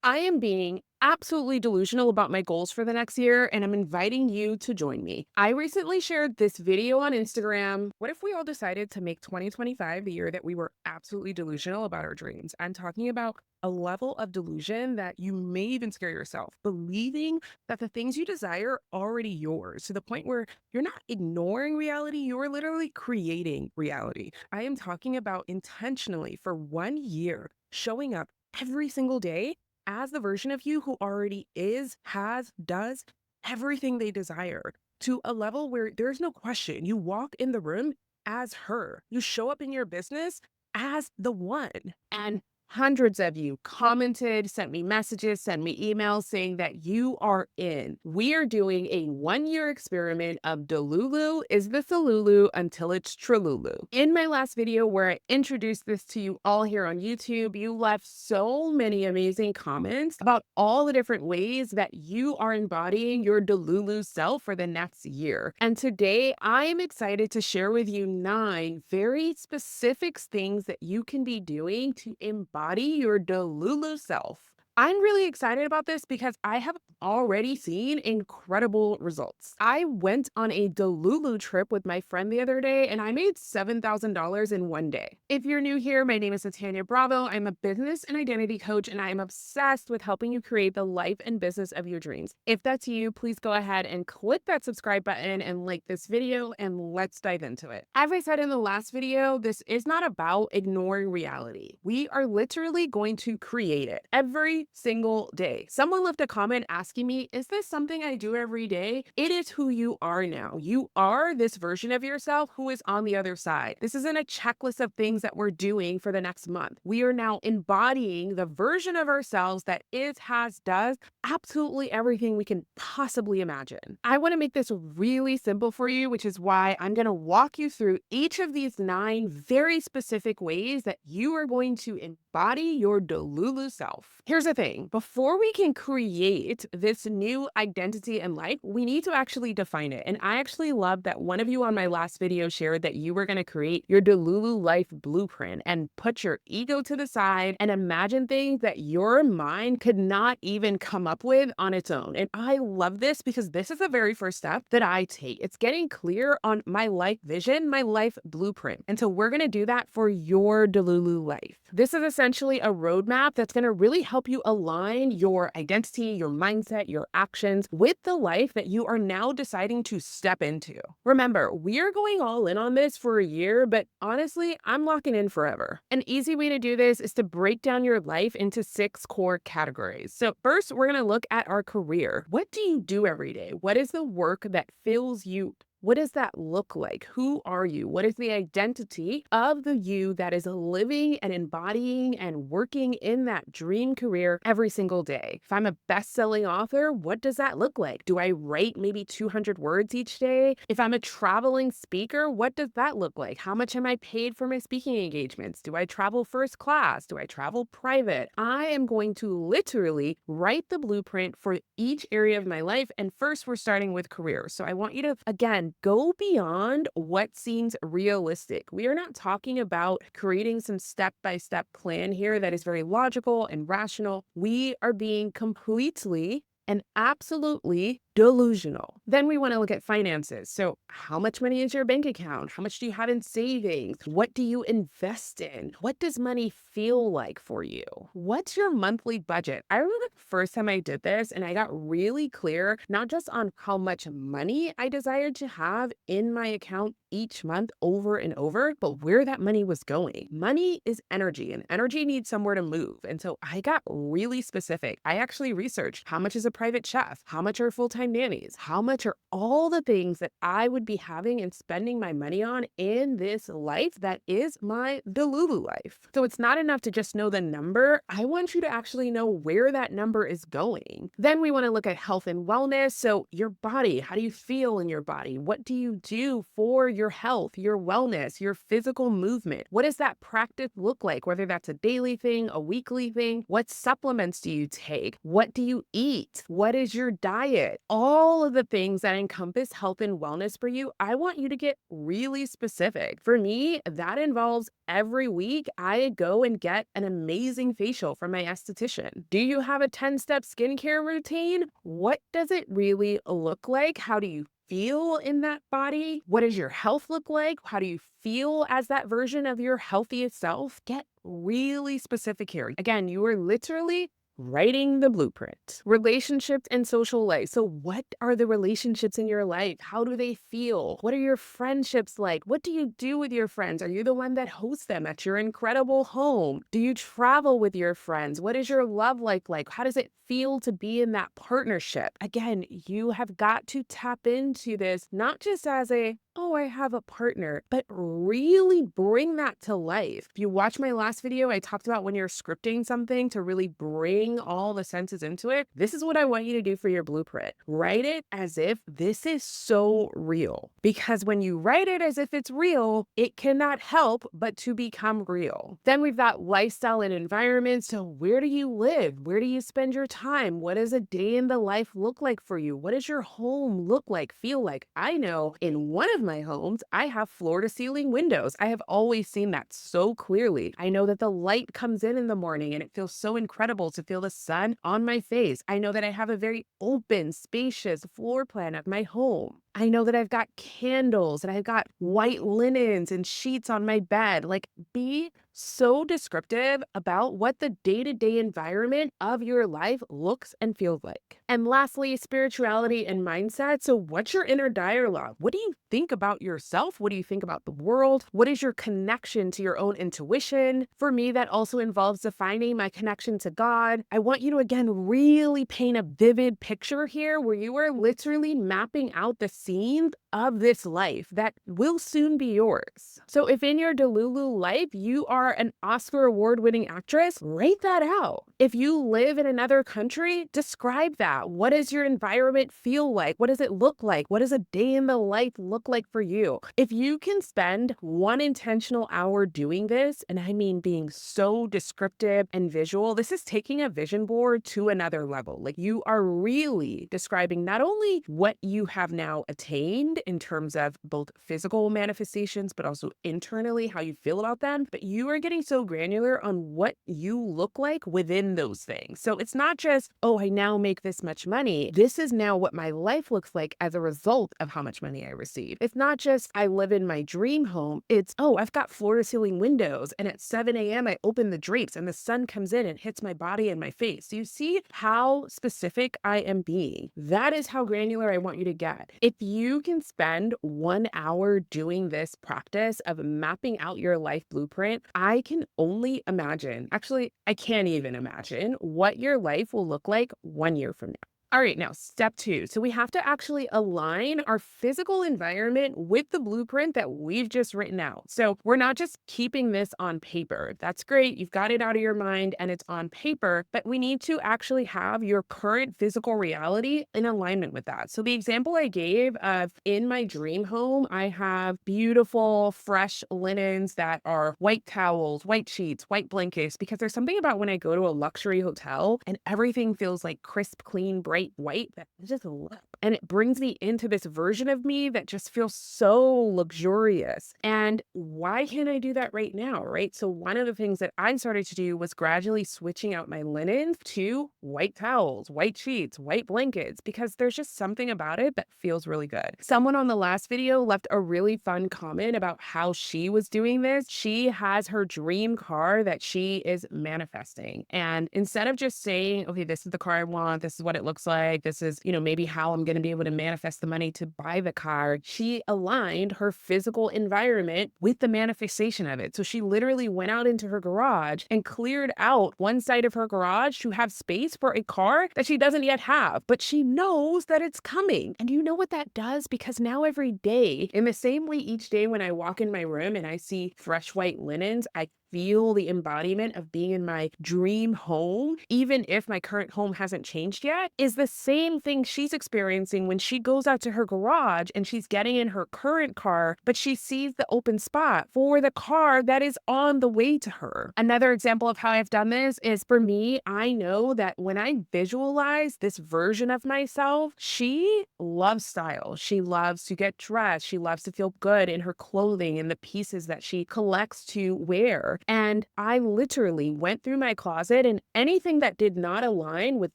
I am being absolutely delusional about my goals for the next year, and I'm inviting you to join me. I recently shared this video on Instagram. What if we all decided to make 2025 the year that we were absolutely delusional about our dreams? I'm talking about a level of delusion that you may even scare yourself, believing that the things you desire are already yours to the point where you're not ignoring reality, you're literally creating reality. I am talking about intentionally for 1 year showing up every single day as the version of you who already is, has, does everything they desire to a level where there's no question. You walk in the room as her, you show up in your business as the one. And hundreds of you commented, sent me messages, sent me emails saying that you are in. We are doing a 1 year experiment of Delulu is the solulu until it's Trululu. In my last video where I introduced this to you all here on YouTube, you left so many amazing comments about all the different ways that you are embodying your Delulu self for the next year. And today I am excited to share with you 9 very specific things that you can be doing to embody your Delulu self. I'm really excited about this because I have already seen incredible results. I went on a Delulu trip with my friend the other day and I made $7,000 in 1 day. If you're new here, my name is Tanya Bravo. I'm a business and identity coach and I am obsessed with helping you create the life and business of your dreams. If that's you, please go ahead and click that subscribe button and like this video and let's dive into it. As I said in the last video, this is not about ignoring reality. We are literally going to create it every single day. Someone left a comment asking me, is this something I do every day? It is who you are now. You are this version of yourself who is on the other side. This isn't a checklist of things that we're doing for the next month. We are now embodying the version of ourselves that is, has, does absolutely everything we can possibly imagine. I want to make this really simple for you, which is why I'm going to walk you through each of these 9 very specific ways that you are going to embody your Delulu self. Here's the thing, before we can create this new identity in life, we need to actually define it. And I actually love that one of you on my last video shared that you were going to create your Delulu Life Blueprint and put your ego to the side and imagine things that your mind could not even come up with on its own. And I love this because this is the very first step that I take. It's getting clear on my life vision, my life blueprint. And so we're going to do that for your Delulu life. This is essentially a roadmap that's going to really help you align your identity, your mindset, your actions with the life that you are now deciding to step into. Remember, we are going all in on this for a year, but honestly, I'm locking in forever. An easy way to do this is to break down your life into 6 core categories. So first, we're going to look at our career. What do you do every day? What is the work that fills you? What does that look like? Who are you? What is the identity of the you that is living and embodying and working in that dream career every single day? If I'm a best-selling author, what does that look like? Do I write maybe 200 words each day? If I'm a traveling speaker, what does that look like? How much am I paid for my speaking engagements? Do I travel first class? Do I travel private? I am going to literally write the blueprint for each area of my life. And first, we're starting with career. So I want you to, again, go beyond what seems realistic. We are not talking about creating some step-by-step plan here that is very logical and rational. We are being completely and absolutely delusional. Then we want to look at finances. So how much money is your bank account? How much do you have in savings? What do you invest in? What does money feel like for you? What's your monthly budget? I remember the first time I did this and I got really clear, not just on how much money I desired to have in my account each month over and over, but where that money was going. Money is energy and energy needs somewhere to move. And so I got really specific. I actually researched how much is a private chef? How much are full-time nannies? How much are all the things that I would be having and spending my money on in this life that is my Delulu life? So it's not enough to just know the number. I want you to actually know where that number is going. Then we want to look at health and wellness. So your body, how do you feel in your body? What do you do for your health, your wellness, your physical movement? What does that practice look like? Whether that's a daily thing, a weekly thing, what supplements do you take? What do you eat? What is your diet? all of the things that encompass health and wellness for you, I want you to get really specific. For me, that involves every week I go and get an amazing facial from my esthetician. Do you have a 10-step skincare routine? What does it really look like? How do you feel in that body? What does your health look like? How do you feel as that version of your healthiest self? Get really specific here. Again, you are literally writing the blueprint. Relationships and social life. So, what are the relationships in your life? How do they feel? What are your friendships like? What do you do with your friends? Are you the one that hosts them at your incredible home? Do you travel with your friends? What is your love life like? How does it feel to be in that partnership? Again, you have got to tap into this not just as a, oh, I have a partner, but really bring that to life. If you watch my last video, I talked about when you're scripting something to really bring all the senses into it. This is what I want you to do for your blueprint. Write it as if this is so real. Because when you write it as if it's real, it cannot help but to become real. Then we've got lifestyle and environment. So where do you live? Where do you spend your time? What does a day in the life look like for you? What does your home look like, feel like? I know in one of my homes, I have floor to ceiling windows. I have always seen that so clearly. I know that the light comes in the morning and it feels so incredible to feel the sun on my face. I know that I have a very open, spacious floor plan of my home. I know that I've got candles and I've got white linens and sheets on my bed. Like, be so descriptive about what the day-to-day environment of your life looks and feels like. And lastly, spirituality and mindset. So what's your inner dialogue? What do you think about yourself? What do you think about the world? What is your connection to your own intuition? For me, that also involves defining my connection to God. I want you to, again, really paint a vivid picture here where you are literally mapping out the scenes of this life that will soon be yours. So if in your Delulu life, you are an Oscar award-winning actress, write that out. If you live in another country, describe that. What does your environment feel like? What does it look like? What does a day in the life look like for you? If you can spend one intentional hour doing this, and I mean being so descriptive and visual, this is taking a vision board to another level. Like, you are really describing not only what you have now attained in terms of both physical manifestations, but also internally how you feel about them, but you are getting so granular on what you look like within those things. So it's not just, oh, I now make this much money. This is now what my life looks like as a result of how much money I receive. It's not just I live in my dream home. It's, oh, I've got floor to ceiling windows and at 7 a.m. I open the drapes and the sun comes in and hits my body and my face. Do you see how specific I am being? That is how granular I want you to get. If you can spend 1 hour doing this practice of mapping out your life blueprint, I can only imagine, actually, I can't even imagine what your life will look like 1 year from now. All right, now step 2. So we have to actually align our physical environment with the blueprint that we've just written out. So we're not just keeping this on paper. That's great. You've got it out of your mind and it's on paper, but we need to actually have your current physical reality in alignment with that. So the example I gave of in my dream home, I have beautiful, fresh linens that are white towels, white sheets, white blankets, because there's something about when I go to a luxury hotel and everything feels like crisp, clean, bright white that I just love. And it brings me into this version of me that just feels so luxurious. And why can't I do that right now, right? So one of the things that I started to do was gradually switching out my linens to white towels, white sheets, white blankets, because there's just something about it that feels really good. Someone on the last video left a really fun comment about how she was doing this. She has her dream car that she is manifesting. And instead of just saying, okay, this is the car I want, this is what it looks like, this is, maybe how I'm going to be able to manifest the money to buy the car, she aligned her physical environment with the manifestation of it. So she literally went out into her garage and cleared out one side of her garage to have space for a car that she doesn't yet have, but she knows that it's coming. And you know what that does? Because now every day, in the same way each day when I walk in my room and I see fresh white linens, I feel the embodiment of being in my dream home, even if my current home hasn't changed yet, is the same thing she's experiencing when she goes out to her garage and she's getting in her current car, but she sees the open spot for the car that is on the way to her. Another example of how I've done this is, for me, I know that when I visualize this version of myself, she loves style. She loves to get dressed. She loves to feel good in her clothing and the pieces that she collects to wear. And I literally went through my closet, and anything that did not align with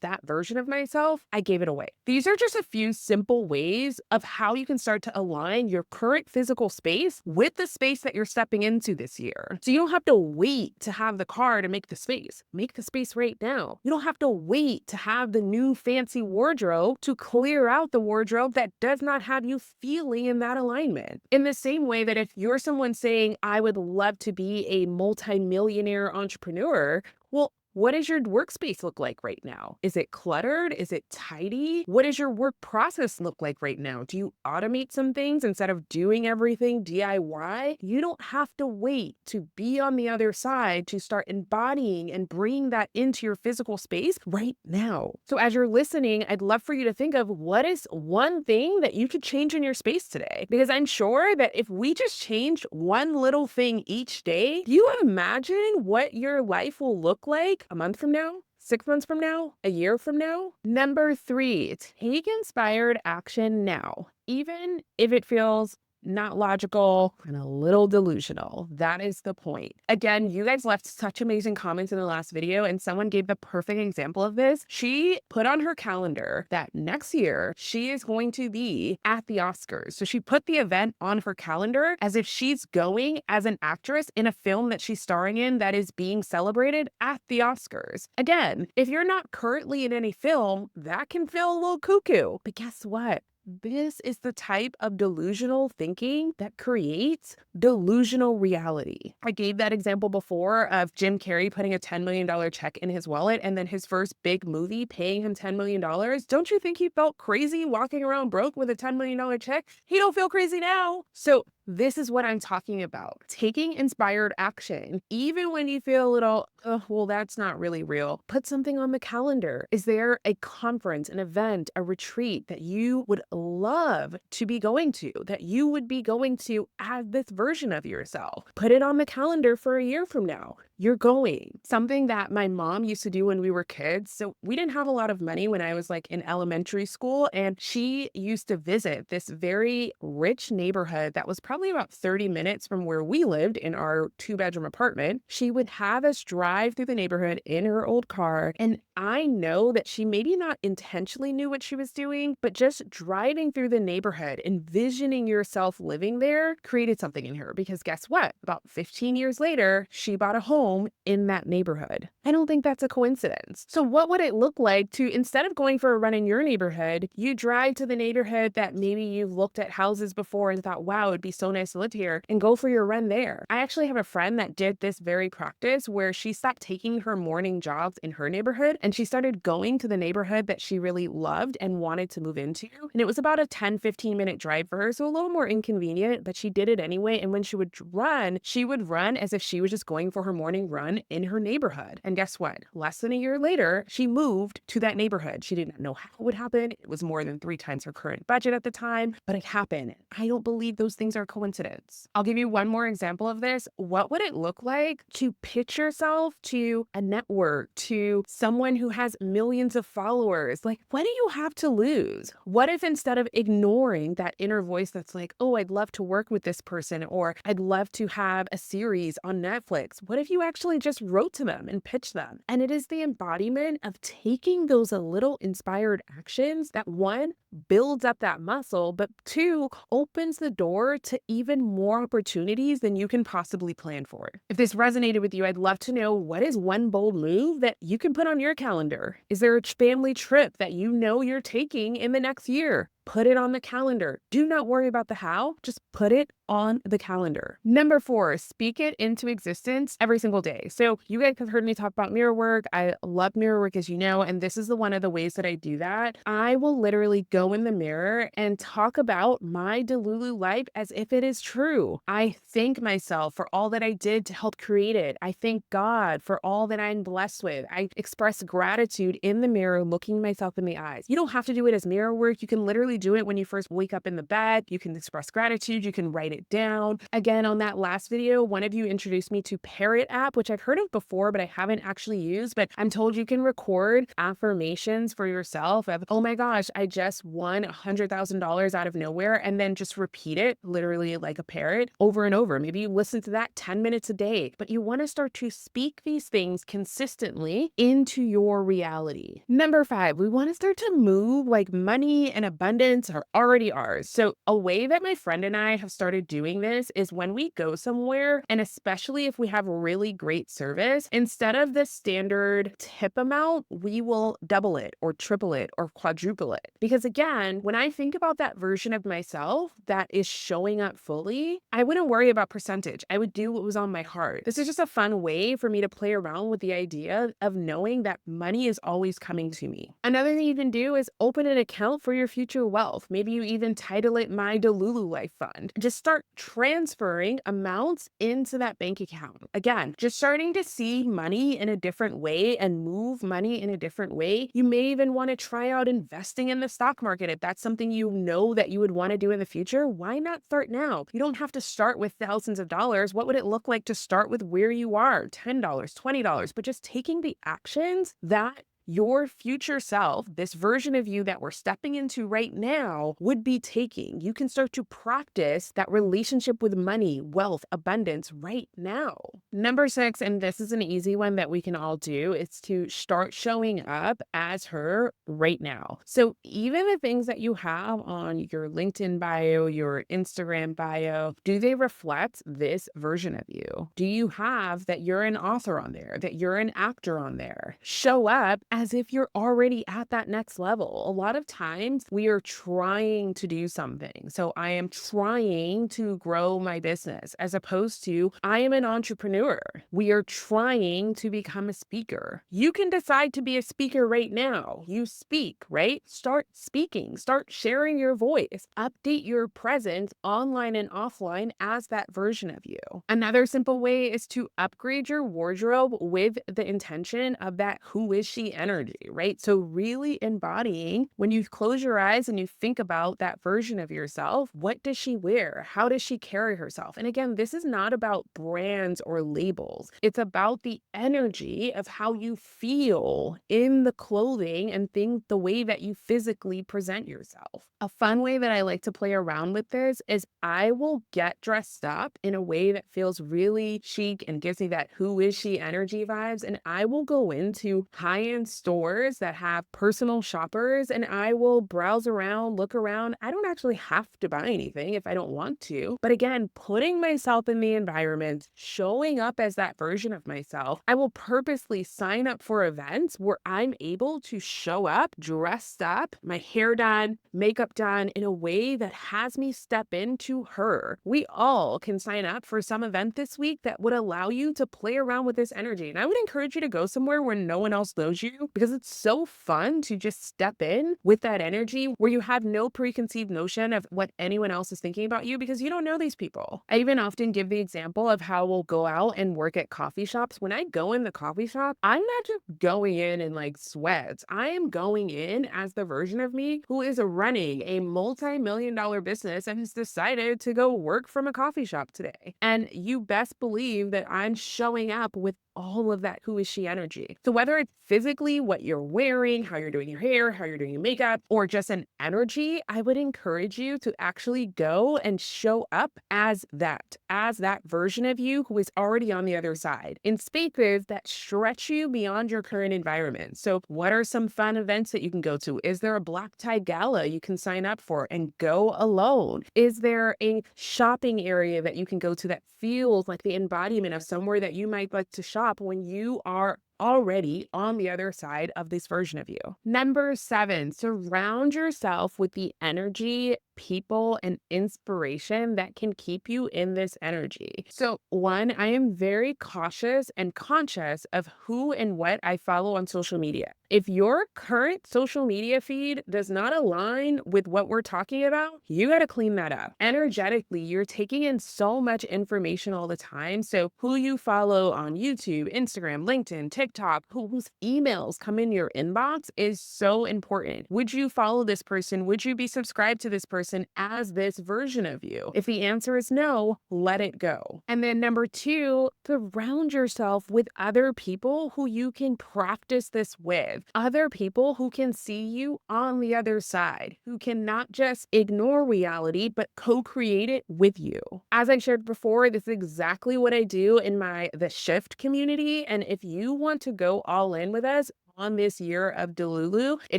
that version of myself, I gave it away. These are just a few simple ways of how you can start to align your current physical space with the space that you're stepping into this year. So you don't have to wait to have the car to make the space. Make the space right now. You don't have to wait to have the new fancy wardrobe to clear out the wardrobe that does not have you feeling in that alignment. In the same way that if you're someone saying, I would love to be a multimillionaire entrepreneur, well, what does your workspace look like right now? Is it cluttered? Is it tidy? What does your work process look like right now? Do you automate some things instead of doing everything DIY? You don't have to wait to be on the other side to start embodying and bringing that into your physical space right now. So as you're listening, I'd love for you to think of what is one thing that you could change in your space today? Because I'm sure that if we just change one little thing each day, do you imagine what your life will look like a month from now? 6 months from now? A year from now? Number 3, take inspired action now, even if it feels not logical and a little delusional. That is the point. Again, you guys left such amazing comments in the last video, and someone gave the perfect example of this. She put on her calendar that next year she is going to be at the Oscars. So she put the event on her calendar as if she's going as an actress in a film that she's starring in that is being celebrated at the Oscars. Again, if you're not currently in any film, that can feel a little cuckoo. But guess what? This is the type of delusional thinking that creates delusional reality. I gave that example before of Jim Carrey putting a $10 million check in his wallet and then his first big movie paying him $10 million. Don't you think he felt crazy walking around broke with a $10 million check? He don't feel crazy now. So this is what I'm talking about. Taking inspired action, even when you feel a little, oh, well, that's not really real. Put something on the calendar. Is there a conference, an event, a retreat that you would love to be going to, that you would be going to as this version of yourself? Put it on the calendar for a year from now. You're going. Something that my mom used to do when we were kids. So we didn't have a lot of money when I was like in elementary school, and she used to visit this very rich neighborhood that was probably about 30 minutes from where we lived in our 2-bedroom apartment. She would have us drive through the neighborhood in her old car. And I know that she maybe not intentionally knew what she was doing, but just driving through the neighborhood, envisioning yourself living there created something in her. Because guess what? About 15 years later, she bought a home in that neighborhood. I don't think that's a coincidence. So what would it look like to, instead of going for a run in your neighborhood, you drive to the neighborhood that maybe you've looked at houses before and thought, wow, it'd be so nice to live here, and go for your run there. I actually have a friend that did this very practice where she stopped taking her morning jobs in her neighborhood and she started going to the neighborhood that she really loved and wanted to move into. And it was about a 10-15 minute drive for her, so a little more inconvenient, but she did it anyway. And when she would run as if she was just going for her morning run in her neighborhood. And guess what? Less than a year later, she moved to that neighborhood. She didn't know how it would happen. It was more than 3 times her current budget at the time, but it happened. I don't believe those things are coincidence. I'll give you one more example of this. What would it look like to pitch yourself to a network, to someone who has millions of followers? Like, what do you have to lose? What if instead of ignoring that inner voice that's like, oh, I'd love to work with this person, or I'd love to have a series on Netflix, what if you actually just wrote to them and pitched them? And it is the embodiment of taking those little inspired actions that, one, builds up that muscle, but 2, opens the door to even more opportunities than you can possibly plan for. If this resonated with you, I'd love to know, what is one bold move that you can put on your calendar? Is there a family trip that you know you're taking in the next year? Put it on the calendar. Do not worry about the how, just put it on the calendar. Number 4, speak it into existence every single day. So you guys have heard me talk about mirror work. I love mirror work, as you know, and this is the one of the ways that I do that. I will literally go in the mirror and talk about my Delulu life as if it is true. I thank myself for all that I did to help create it. I thank God for all that I'm blessed with. I express gratitude in the mirror, looking myself in the eyes. You don't have to do it as mirror work. You can literally do it when you first wake up in the bed. You can express gratitude. You can write it down. Again, on that last video, one of you introduced me to Parrot app, which I've heard of before, but I haven't actually used. But I'm told you can record affirmations for yourself of, oh my gosh, I just won $100,000 out of nowhere, and then just repeat it literally like a parrot over and over. Maybe you listen to that 10 minutes a day, but you want to start to speak these things consistently into your reality. Number 5, we want to start to move like money and abundance are already ours. So a way that my friend and I have started doing this is when we go somewhere, and especially if we have really great service, instead of the standard tip amount, we will double it or triple it or quadruple it. Because again, when I think about that version of myself that is showing up fully, I wouldn't worry about percentage. I would do what was on my heart. This is just a fun way for me to play around with the idea of knowing that money is always coming to me. Another thing you can do is open an account for your future wealth. Maybe you even title it My Delulu Life Fund. Just start transferring amounts into that bank account. Again, just starting to see money in a different way and move money in a different way. You may even want to try out investing in the stock market. If that's something you know that you would want to do in the future, why not start now? You don't have to start with thousands of dollars. What would it look like to start with where you are? $10, $20, but just taking the actions that your future self, this version of you that we're stepping into right now, would be taking. You can start to practice that relationship with money, wealth, abundance right now. Number 6, and this is an easy one that we can all do, is to start showing up as her right now. So even the things that you have on your LinkedIn bio, your Instagram bio, do they reflect this version of you? Do you have that you're an author on there, that you're an actor on there? Show up as if you're already at that next level. A lot of times we are trying to do something. So I am trying to grow my business as opposed to I am an entrepreneur. We are trying to become a speaker. You can decide to be a speaker right now. You speak, right? Start speaking, start sharing your voice, update your presence online and offline as that version of you. Another simple way is to upgrade your wardrobe with the intention of that who is she energy, right? So really embodying when you close your eyes and you think about that version of yourself, what does she wear? How does she carry herself? And again, this is not about brands or labels. It's about the energy of how you feel in the clothing and the way that you physically present yourself. A fun way that I like to play around with this is I will get dressed up in a way that feels really chic and gives me that who is she energy vibes. And I will go into high-end stores that have personal shoppers and I will browse around, look around. I don't actually have to buy anything if I don't want to. But again, putting myself in the environment, showing up as that version of myself, I will purposely sign up for events where I'm able to show up dressed up, my hair done, makeup done in a way that has me step into her. We all can sign up for some event this week that would allow you to play around with this energy. And I would encourage you to go somewhere where no one else knows you because it's so fun to just step in with that energy where you have no preconceived notion of what anyone else is thinking about you because you don't know these people. I even often give the example of how we'll go out and work at coffee shops. When I go in the coffee shop, I'm not just going in like sweats. I am going in as the version of me who is running a multi-million-dollar business and has decided to go work from a coffee shop today. And you best believe that I'm showing up with all of that who is she energy. So whether it's physically what you're wearing, how you're doing your hair, how you're doing your makeup, or just an energy, I would encourage you to actually go and show up as that version of you who is already on the other side in spaces that stretch you beyond your current environment. So what are some fun events that you can go to? Is there a black tie gala you can sign up for and go alone? Is there a shopping area that you can go to that feels like the embodiment of somewhere that you might like to shop when you are already on the other side of this version of you? Number 7, surround yourself with the energy people and inspiration that can keep you in this energy. So, one, I am very cautious and conscious of who and what I follow on social media. If your current social media feed does not align with what we're talking about, you got to clean that up. Energetically, you're taking in so much information all the time. So, who you follow on YouTube, Instagram, LinkedIn, TikTok, whose emails come in your inbox is so important. Would you follow this person? Would you be subscribed to this person as this version of you? If the answer is no, let it go. And then number two, surround yourself with other people who you can practice this with, other people who can see you on the other side, who can not just ignore reality, but co-create it with you. As I shared before, this is exactly what I do in my The Shift community. And if you want to go all in with us, on this year of Delulu, it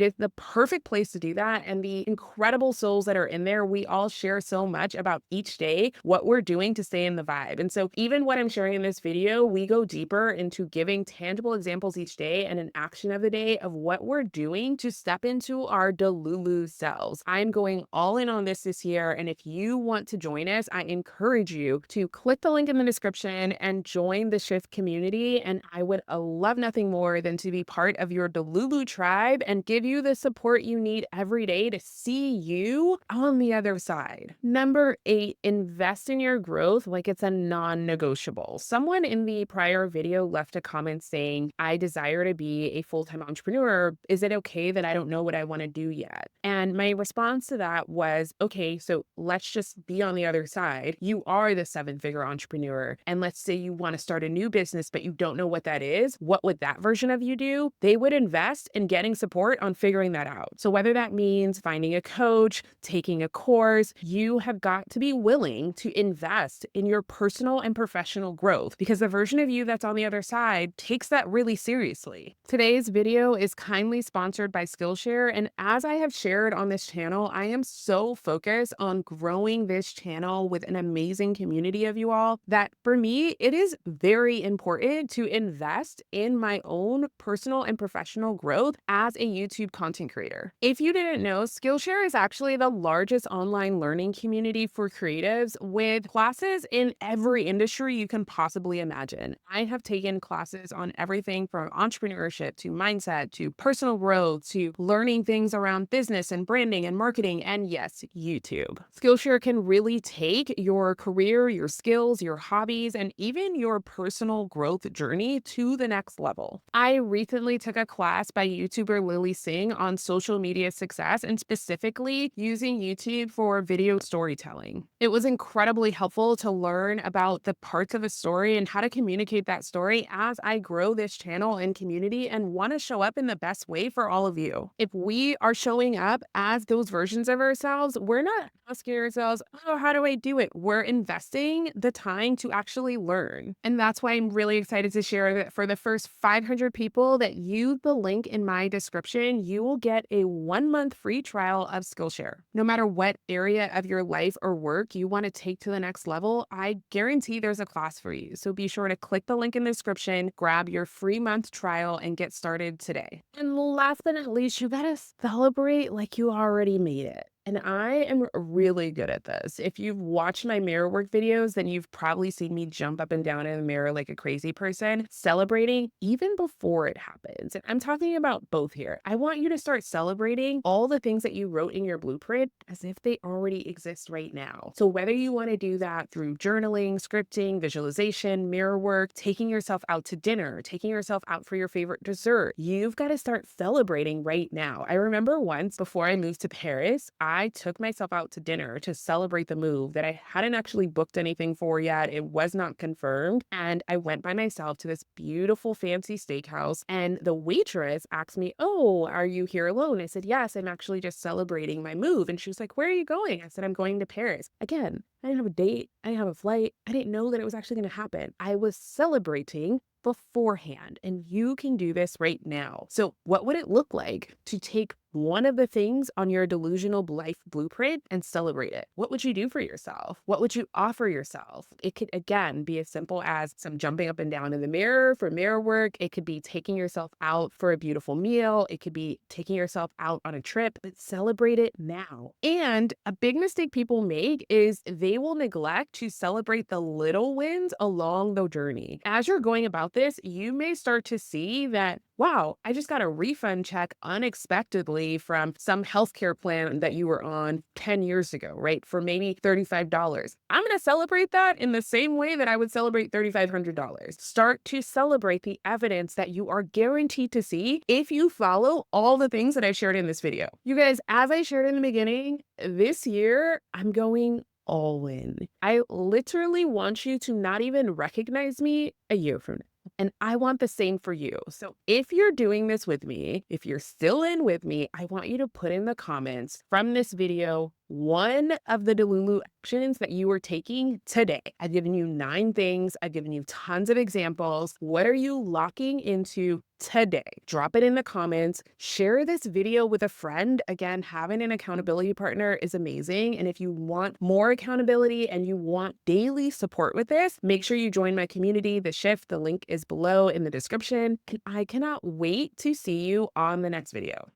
is the perfect place to do that. And the incredible souls that are in there, we all share so much about each day, what we're doing to stay in the vibe. And so even what I'm sharing in this video, we go deeper into giving tangible examples each day and an action of the day of what we're doing to step into our Delulu selves. I'm going all in on this year. And if you want to join us, I encourage you to click the link in the description and join the Shift community. And I would love nothing more than to be part of your Delulu tribe and give you the support you need every day to see you on the other side. Number 8, invest in your growth like it's a non-negotiable. Someone in the prior video left a comment saying, I desire to be a full-time entrepreneur. Is it okay that I don't know what I want to do yet? And my response to that was, okay, so let's just be on the other side. You are the 7-figure entrepreneur. And let's say you want to start a new business, but you don't know what that is. What would that version of you do? They would invest in getting support on figuring that out. So whether that means finding a coach, taking a course, you have got to be willing to invest in your personal and professional growth because the version of you that's on the other side takes that really seriously. Today's video is kindly sponsored by Skillshare. And as I have shared on this channel, I am so focused on growing this channel with an amazing community of you all that for me, it is very important to invest in my own personal and professional growth as a YouTube content creator. If you didn't know, Skillshare is actually the largest online learning community for creatives with classes in every industry you can possibly imagine. I have taken classes on everything from entrepreneurship to mindset to personal growth to learning things around business and branding and marketing and yes, YouTube. Skillshare can really take your career, your skills, your hobbies, and even your personal growth journey to the next level. I recently took a class by YouTuber Lily Singh on social media success and specifically using YouTube for video storytelling. It was incredibly helpful to learn about the parts of a story and how to communicate that story as I grow this channel and community and want to show up in the best way for all of you. If we are showing up as those versions of ourselves, we're not asking ourselves, oh, how do I do it? We're investing the time to actually learn. And that's why I'm really excited to share that for the first 500 people that use the link in my description, you will get a 1-month free trial of Skillshare. No matter what area of your life or work you want to take to the next level, I guarantee there's a class for you. So be sure to click the link in the description, grab your free month trial, and get started today. And last but not least, you gotta celebrate like you already made it. And I am really good at this. If you've watched my mirror work videos, then you've probably seen me jump up and down in the mirror like a crazy person, celebrating even before it happens. And I'm talking about both here. I want you to start celebrating all the things that you wrote in your blueprint as if they already exist right now. So whether you want to do that through journaling, scripting, visualization, mirror work, taking yourself out to dinner, taking yourself out for your favorite dessert, you've got to start celebrating right now. I remember once before I moved to Paris, I took myself out to dinner to celebrate the move that I hadn't actually booked anything for yet. It was not confirmed. And I went by myself to this beautiful fancy steakhouse. And the waitress asked me, oh, are you here alone? I said, yes, I'm actually just celebrating my move. And she was like, where are you going? I said, I'm going to Paris. Again, I didn't have a date. I didn't have a flight. I didn't know that it was actually going to happen. I was celebrating beforehand, and you can do this right now. So what would it look like to take one of the things on your delusional life blueprint and celebrate it. What would you do for yourself? What would you offer yourself? It could, again, be as simple as some jumping up and down in the mirror for mirror work. It could be taking yourself out for a beautiful meal. It could be taking yourself out on a trip, but celebrate it now. And a big mistake people make is they will neglect to celebrate the little wins along the journey. As you're going about this, you may start to see that, wow, I just got a refund check unexpectedly from some healthcare plan that you were on 10 years ago, right? For maybe $35. I'm going to celebrate that in the same way that I would celebrate $3,500. Start to celebrate the evidence that you are guaranteed to see if you follow all the things that I shared in this video. You guys, as I shared in the beginning, this year I'm going all in. I literally want you to not even recognize me a year from now. And I want the same for you. So if you're doing this with me, if you're still in with me, I want you to put in the comments from this video one of the Delulu actions that you are taking today. I've given you 9 things. I've given you tons of examples. What are you locking into today? Drop it in the comments. Share this video with a friend. Again, having an accountability partner is amazing. And if you want more accountability and you want daily support with this, make sure you join my community, The Shift. The link is below in the description. And I cannot wait to see you on the next video.